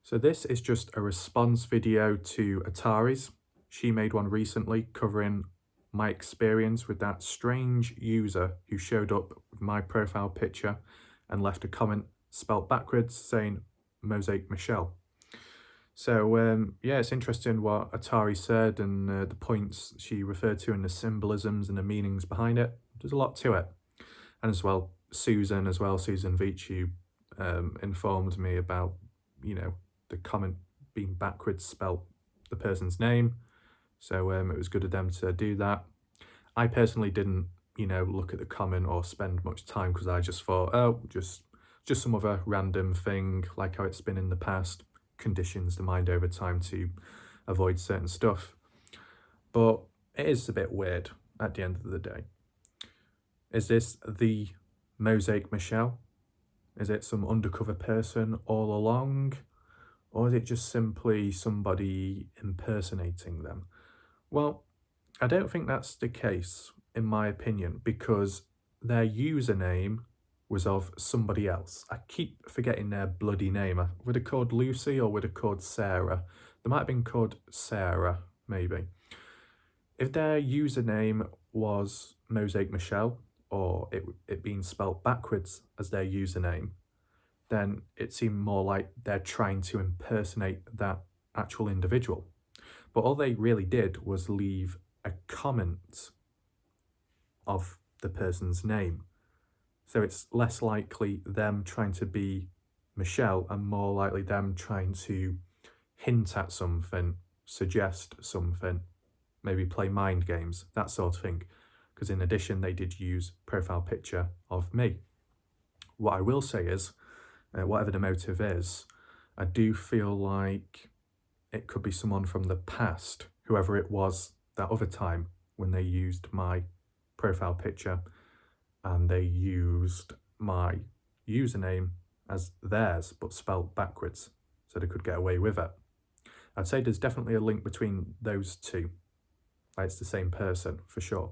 So this is just a response video to Artari's. She made one recently covering my experience with that strange user who showed up with my profile picture and left a comment spelt backwards saying Mosaic Michelle. So yeah, it's interesting what Artari said and the points she referred to and the symbolisms and the meanings behind it. There's a lot to it. And as well, Susan Veach, who informed me about, the comment being backwards spelt the person's name. So it was good of them to do that. I personally didn't, look at the comment or spend much time because I just thought, oh, just some other random thing like how it's been in the past, conditions the mind over time to avoid certain stuff. But it is a bit weird at the end of the day. Is this the Mosaic Michelle? Is it some undercover person all along? Or is it just simply somebody impersonating them? Well, I don't think that's the case, in my opinion, because their username was of somebody else. I keep forgetting their bloody name. Would it called Lucy or would it called Sarah? They might have been called Sarah, maybe. If their username was Mosaic Michelle, or it being spelt backwards as their username, then it seemed more like they're trying to impersonate that actual individual. But all they really did was leave a comment of the person's name. So it's less likely them trying to be Michelle and more likely them trying to hint at something, suggest something, maybe play mind games, that sort of thing. Because in addition, they did use profile picture of me. What I will say is, whatever the motive is, I do feel like it could be someone from the past, whoever it was that other time when they used my profile picture and they used my username as theirs but spelled backwards so they could get away with it. I'd say there's definitely a link between those two. Like it's the same person for sure,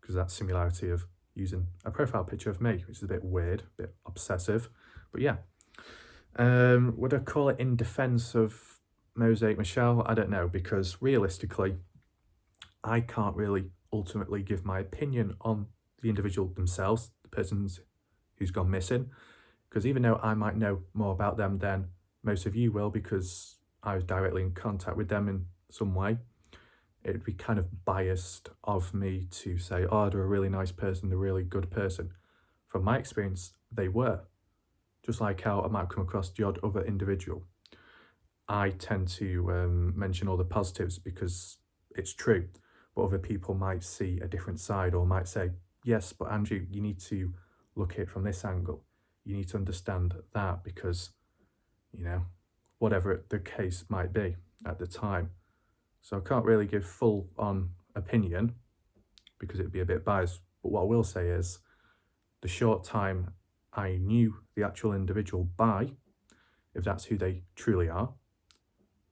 because that similarity of using a profile picture of me, which is a bit weird, a bit obsessive, but yeah. Would I call it in defense of Mosaic Michelle? I don't know, because realistically, I can't really ultimately give my opinion on the individual themselves, the person who's gone missing, because even though I might know more about them than most of you will, because I was directly in contact with them in some way, it would be kind of biased of me to say, oh, they're a really nice person, they're a really good person. From my experience, they were. Just like how I might come across the odd other individual. I tend to mention all the positives because it's true, but other people might see a different side or might say, yes, but Andrew, you need to look at it from this angle. You need to understand that because, whatever the case might be at the time. So I can't really give full on opinion because it'd be a bit biased. But what I will say is the short time I knew the actual individual by, if that's who they truly are,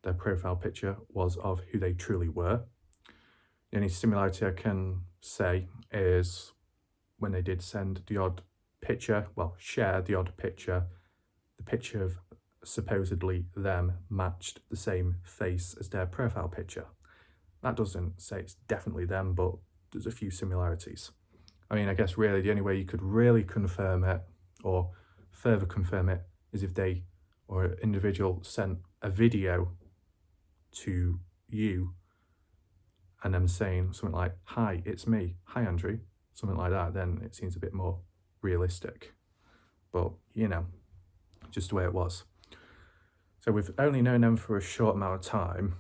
their profile picture was of who they truly were. The only similarity I can say is when they did send the odd picture, well, share the odd picture, the picture of supposedly them matched the same face as their profile picture. That doesn't say it's definitely them, but there's a few similarities. I mean, I guess really the only way you could really confirm it or further confirm it is if they or an individual sent a video to you and them saying something like, hi, it's me, hi Andrew, something like that, then it seems a bit more realistic. But, just the way it was. So we've only known them for a short amount of time.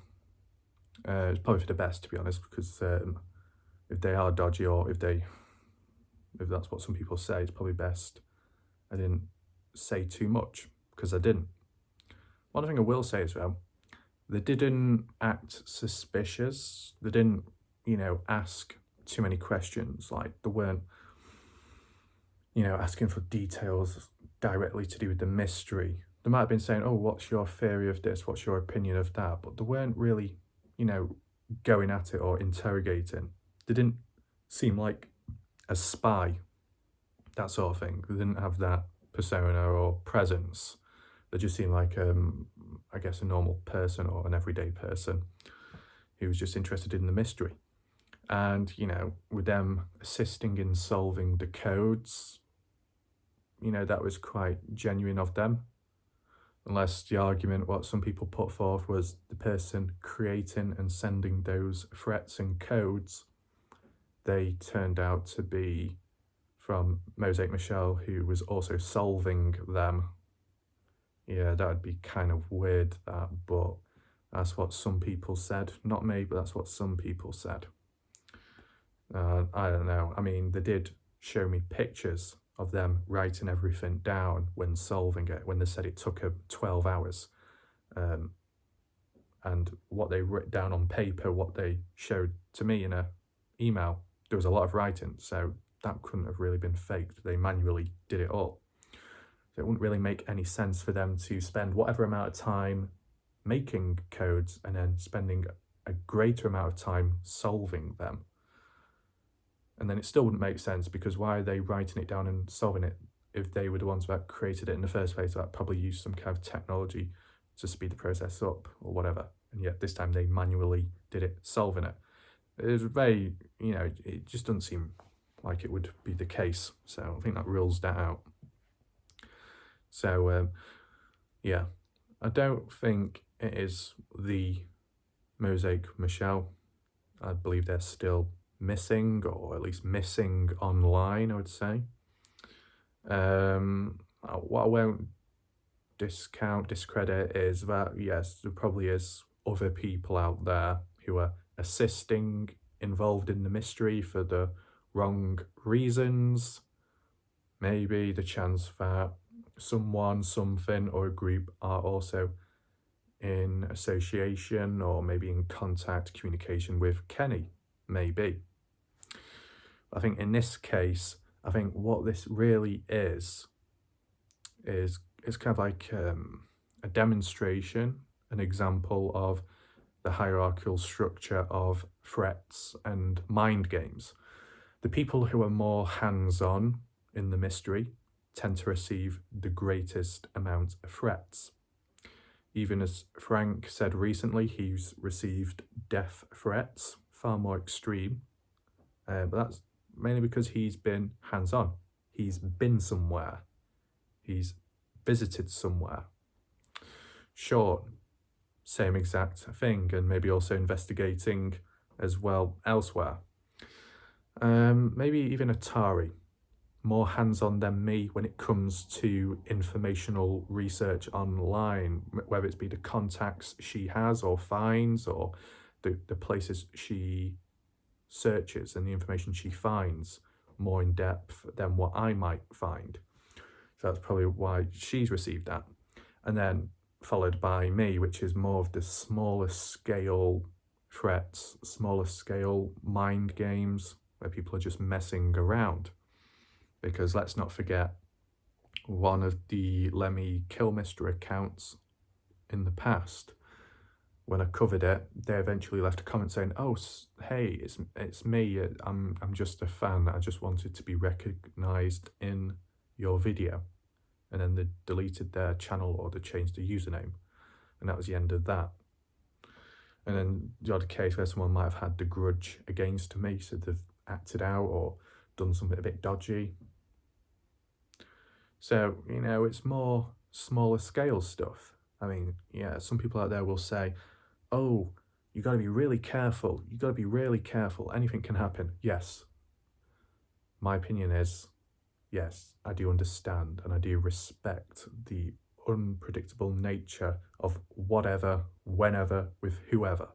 It's probably for the best, to be honest, because if they are dodgy or if that's what some people say, it's probably best I didn't say too much, because I didn't. One thing I will say as well, they didn't act suspicious. They didn't, ask too many questions. Like they weren't, asking for details directly to do with the mystery. They might have been saying, oh, what's your theory of this? What's your opinion of that? But they weren't really, going at it or interrogating. They didn't seem like a spy, that sort of thing. They didn't have that persona or presence. They just seemed like, I guess, a normal person or an everyday person who was just interested in the mystery. And, you know, with them assisting in solving the codes, you know, that was quite genuine of them. Unless the argument, what some people put forth, was the person creating and sending those threats and codes, they turned out to be from Mosaic Michelle, who was also solving them. Yeah, that would be kind of weird, that, but that's what some people said. Not me, but that's what some people said. I don't know. I mean, they did show me pictures of them writing everything down when solving it, when they said it took 12 hours. And what they wrote down on paper, what they showed to me in a email, there was a lot of writing, so that couldn't have really been faked. They manually did it all. So it wouldn't really make any sense for them to spend whatever amount of time making codes and then spending a greater amount of time solving them. And then it still wouldn't make sense, because why are they writing it down and solving it if they were the ones that created it in the first place, that probably used some kind of technology to speed the process up or whatever, and yet this time they manually did it, solving it. It was very, you know, it just doesn't seem like it would be the case, so I think that rules that out. So, yeah, I don't think it is the Mosaic Michelle. I believe they're still missing, or at least missing online, I would say. What I won't discredit is that, yes, there probably is other people out there who are assisting, involved in the mystery for the wrong reasons. Maybe the chance that someone, something, or a group are also in association or maybe in contact, communication with Kenny, maybe. I think in this case, I think what this really is kind of like a demonstration, an example of the hierarchical structure of threats and mind games. The people who are more hands-on in the mystery tend to receive the greatest amount of threats. Even as Frank said recently, he's received death threats, far more extreme, but that's mainly because he's been hands-on. He's been somewhere. He's visited somewhere. Sure, same exact thing, and maybe also investigating as well elsewhere. Maybe even Artari, more hands-on than me when it comes to informational research online, whether it's be the contacts she has or finds, or the places she searches and the information she finds, more in depth than what I might find. So that's probably why she's received that. And then followed by me, which is more of the smaller scale threats, smaller scale mind games, where people are just messing around. Because let's not forget, one of the Lemmy Kilmister accounts in the past, when I covered it, they eventually left a comment saying, "Oh, hey, it's me. I'm just a fan. I just wanted to be recognised in your video." And then they deleted their channel, or they changed the username, and that was the end of that. And then the odd case where someone might have had the grudge against me, so they've acted out or done something a bit dodgy. So, you know, it's more smaller scale stuff. I mean, yeah, some people out there will say, "Oh, you got to be really careful. You got to be really careful. Anything can happen." Yes. My opinion is, yes, I do understand and I do respect the unpredictable nature of whatever, whenever, with whoever,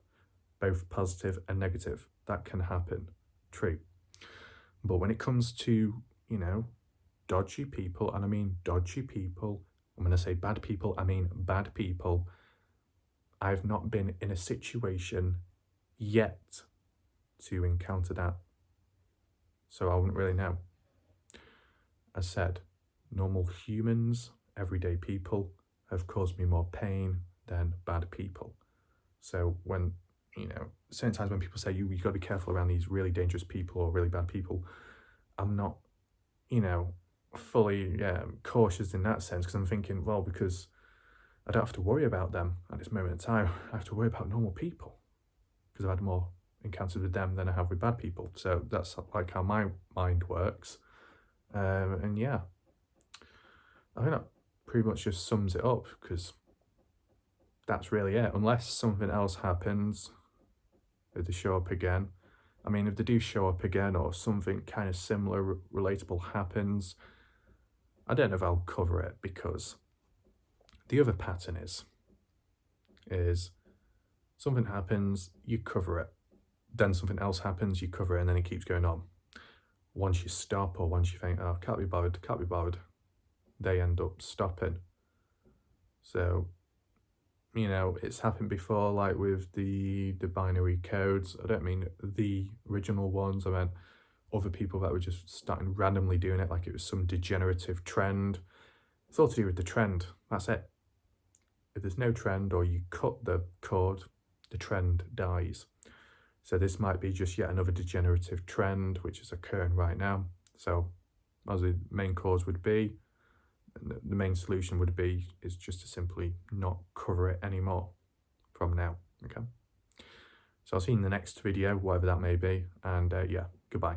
both positive and negative. That can happen. True. But when it comes to, you know, dodgy people, and I mean dodgy people, and when I say bad people, I mean bad people, I've not been in a situation yet to encounter that. So I wouldn't really know. As said, normal humans, everyday people, have caused me more pain than bad people. So when, you know, certain times when people say you got to be careful around these really dangerous people or really bad people, I'm not, you know, fully cautious in that sense, because I'm thinking, well, because I don't have to worry about them at this moment in time. I have to worry about normal people because I've had more encounters with them than I have with bad people. So that's like how my mind works. And yeah, I think that pretty much just sums it up, because that's really it. Unless something else happens, if they show up again. I mean, if they do show up again or something kind of similar, relatable happens, I don't know if I'll cover it, because the other pattern is something happens, you cover it. Then something else happens, you cover it, and then it keeps going on. Once you stop, or once you think, oh, can't be bothered, they end up stopping. So, you know, it's happened before, like with the binary codes. I don't mean the original ones, I meant other people that were just starting randomly doing it like it was some degenerative trend. It's all to do with the trend, that's it. If there's no trend, or you cut the cord, the trend dies. So this might be just yet another degenerative trend which is occurring right now. So as the main cause would be, the main solution would be, is just to simply not cover it anymore from now, okay? So I'll see you in the next video, whatever that may be, and yeah, goodbye.